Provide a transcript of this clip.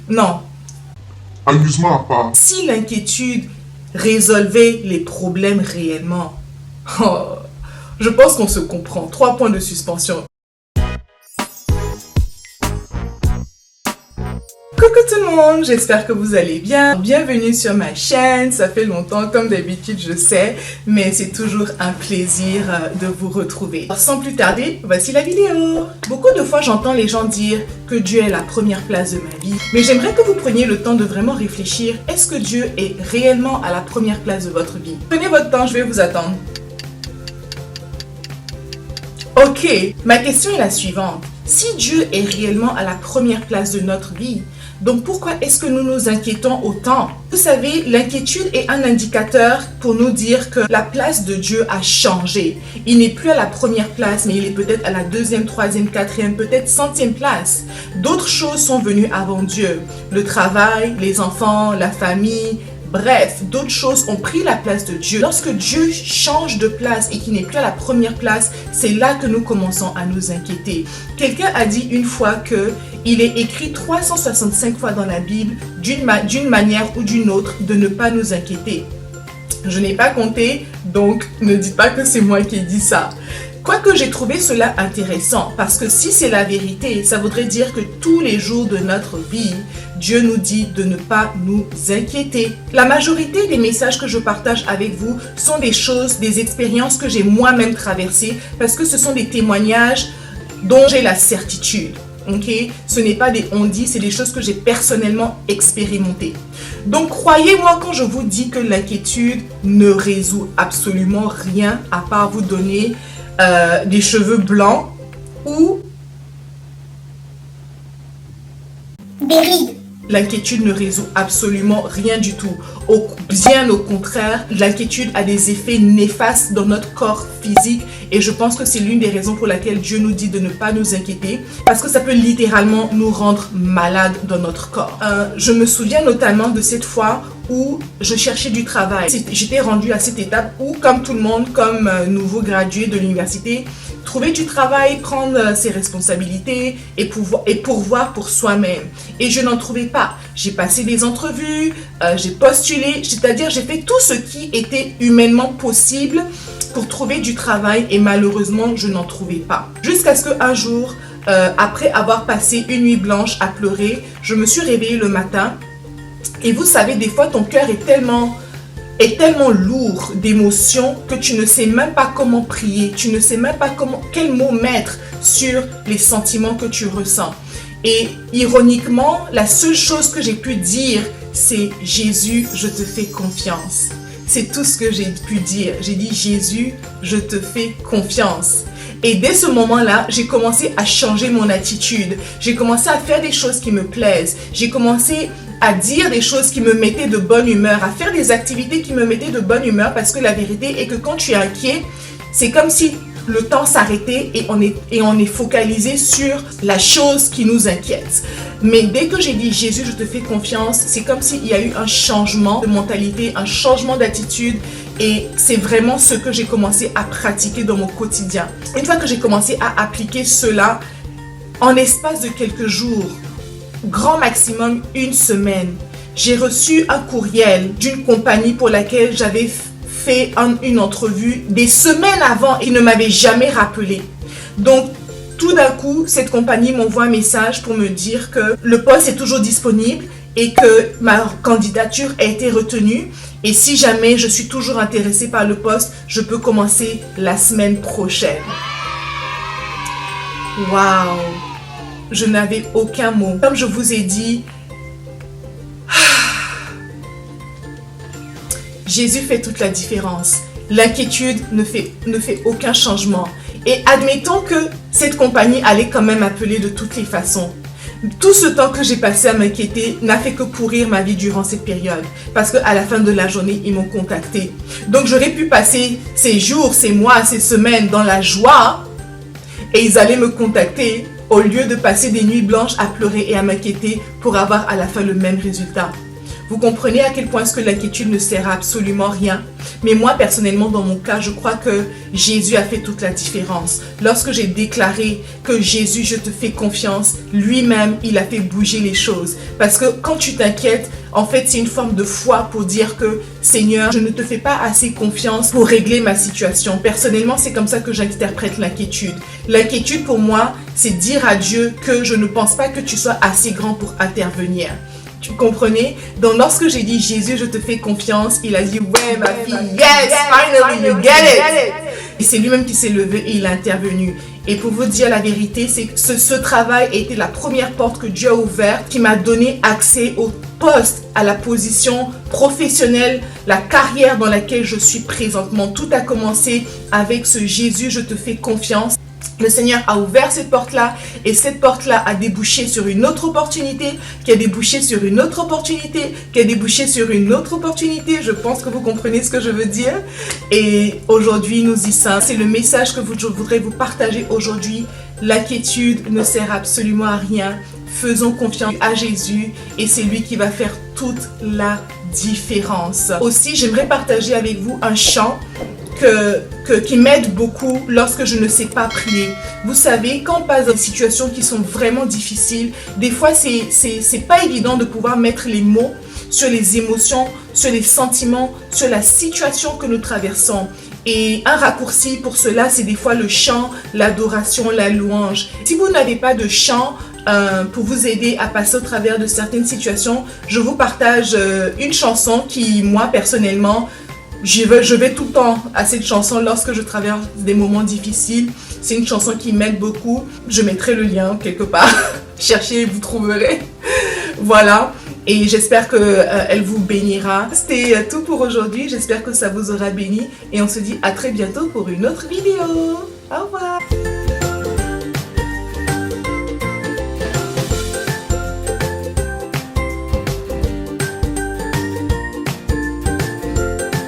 non, Amusement à part. si l'inquiétude résolvait les problèmes réellement, oh, je pense qu'on se comprend. 3 points de suspension. Coucou tout le monde, j'espère que vous allez bien. Bienvenue sur ma chaîne, ça fait longtemps comme d'habitude je sais, mais c'est toujours un plaisir de vous retrouver. Alors, sans plus tarder, voici la vidéo. Beaucoup de fois j'entends les gens dire que Dieu est la première place de ma vie, mais j'aimerais que vous preniez le temps de vraiment réfléchir, est-ce que Dieu est réellement à la première place de votre vie? Prenez votre temps, je vais vous attendre. Ok, ma question est la suivante. Si Dieu est réellement à la première place de notre vie, donc pourquoi est-ce que nous nous inquiétons autant? Vous savez, l'inquiétude est un indicateur pour nous dire que la place de Dieu a changé. Il n'est plus à la première place, mais il est peut-être à la 2e, 3e, 4e, peut-être 100e place. D'autres choses sont venues avant Dieu. Le travail, les enfants, la famille. Bref, d'autres choses ont pris la place de Dieu. Lorsque Dieu change de place et qu'il n'est plus à la première place, c'est là que nous commençons à nous inquiéter. Quelqu'un a dit une fois que il est écrit 365 fois dans la Bible, d'une manière ou d'une autre, de ne pas nous inquiéter. Je n'ai pas compté, donc ne dites pas que c'est moi qui ai dit ça. Quoique j'ai trouvé cela intéressant, parce que si c'est la vérité, ça voudrait dire que tous les jours de notre vie, Dieu nous dit de ne pas nous inquiéter. La majorité des messages que je partage avec vous sont des choses, des expériences que j'ai moi-même traversées, parce que ce sont des témoignages dont j'ai la certitude. Okay? Ce n'est pas des on-dit, c'est des choses que j'ai personnellement expérimentées. Donc croyez-moi quand je vous dis que l'inquiétude ne résout absolument rien à part vous donner des cheveux blancs ou des rides. L'inquiétude ne résout absolument rien du tout. Bien au contraire, l'inquiétude a des effets néfastes dans notre corps physique et je pense que c'est l'une des raisons pour laquelle Dieu nous dit de ne pas nous inquiéter parce que ça peut littéralement nous rendre malades dans notre corps. Je me souviens notamment de cette fois où je cherchais du travail. J'étais rendue à cette étape où, comme tout le monde, comme nouveau gradué de l'université, trouver du travail, prendre ses responsabilités et pourvoir pour soi-même. Et je n'en trouvais pas. J'ai passé des entrevues, j'ai postulé, c'est-à-dire j'ai fait tout ce qui était humainement possible pour trouver du travail et malheureusement, je n'en trouvais pas. Jusqu'à ce qu'un jour, après avoir passé une nuit blanche à pleurer, je me suis réveillée le matin et vous savez, des fois, ton cœur est tellement lourd d'émotions que tu ne sais même pas comment prier, tu ne sais même pas quel mot mettre sur les sentiments que tu ressens. Et ironiquement, la seule chose que j'ai pu dire, c'est « Jésus, je te fais confiance ». C'est tout ce que j'ai pu dire. J'ai dit « Jésus, je te fais confiance ». Et dès ce moment-là, j'ai commencé à changer mon attitude. J'ai commencé à faire des choses qui me plaisent. J'ai commencé à dire des choses qui me mettaient de bonne humeur, à faire des activités qui me mettaient de bonne humeur parce que la vérité est que quand tu es inquiet, c'est comme si le temps s'arrêtait et on est focalisé sur la chose qui nous inquiète. Mais dès que j'ai dit Jésus, je te fais confiance, c'est comme s'il y a eu un changement de mentalité, un changement d'attitude et c'est vraiment ce que j'ai commencé à pratiquer dans mon quotidien. Une fois que j'ai commencé à appliquer cela, en l'espace de quelques jours, grand maximum une semaine, j'ai reçu un courriel d'une compagnie pour laquelle j'avais fait une entrevue des semaines avant et ne m'avait jamais rappelé. Donc, tout d'un coup, cette compagnie m'envoie un message pour me dire que le poste est toujours disponible et que ma candidature a été retenue. Et si jamais je suis toujours intéressée par le poste, je peux commencer la semaine prochaine. Waouh! Je n'avais aucun mot. Comme je vous ai dit, Jésus fait toute la différence. L'inquiétude ne fait aucun changement. Et admettons que cette compagnie allait quand même appeler de toutes les façons. Tout ce temps que j'ai passé à m'inquiéter n'a fait que pourrir ma vie durant cette période. Parce qu'à la fin de la journée, ils m'ont contacté. Donc j'aurais pu passer ces jours, ces mois, ces semaines dans la joie et ils allaient me contacter au lieu de passer des nuits blanches à pleurer et à m'inquiéter pour avoir à la fin le même résultat. Vous comprenez à quel point est-ce que l'inquiétude ne sert à absolument rien. Mais moi, personnellement, dans mon cas, je crois que Jésus a fait toute la différence. Lorsque j'ai déclaré que Jésus, je te fais confiance, lui-même, il a fait bouger les choses. Parce que quand tu t'inquiètes, en fait, c'est une forme de foi pour dire que Seigneur, je ne te fais pas assez confiance pour régler ma situation. Personnellement, c'est comme ça que j'interprète l'inquiétude. L'inquiétude, pour moi, c'est dire à Dieu que je ne pense pas que tu sois assez grand pour intervenir. Tu comprenez? Donc, lorsque j'ai dit Jésus, je te fais confiance, il a dit ouais, ma fille, yes, finally, you get it. Et c'est lui-même qui s'est levé et il a intervenu. Et pour vous dire la vérité, c'est que ce travail a été la première porte que Dieu a ouverte qui m'a donné accès au poste, à la position professionnelle, la carrière dans laquelle je suis présentement. Tout a commencé avec ce Jésus, je te fais confiance. Le Seigneur a ouvert cette porte-là et cette porte-là a débouché sur une autre opportunité, qui a débouché sur une autre opportunité, qui a débouché sur une autre opportunité. Je pense que vous comprenez ce que je veux dire. Et aujourd'hui, nous y sommes. C'est le message que je voudrais vous partager aujourd'hui. L'inquiétude ne sert absolument à rien. Faisons confiance à Jésus et c'est lui qui va faire toute la différence. Aussi, j'aimerais partager avec vous un chant qui m'aide beaucoup lorsque je ne sais pas prier. Vous savez, quand on passe dans des situations qui sont vraiment difficiles, des fois c'est pas évident de pouvoir mettre les mots sur les émotions, sur les sentiments, sur la situation que nous traversons. Et un raccourci pour cela, c'est des fois le chant, l'adoration, la louange. Si vous n'avez pas de chant pour vous aider à passer au travers de certaines situations, je vous partage une chanson qui, moi, personnellement, je vais tout le temps à cette chanson lorsque je traverse des moments difficiles. C'est une chanson qui m'aide beaucoup. Je mettrai le lien quelque part. Cherchez, vous trouverez. Voilà. Et j'espère qu'elle vous bénira. C'était tout pour aujourd'hui. J'espère que ça vous aura béni. Et on se dit à très bientôt pour une autre vidéo. Au revoir.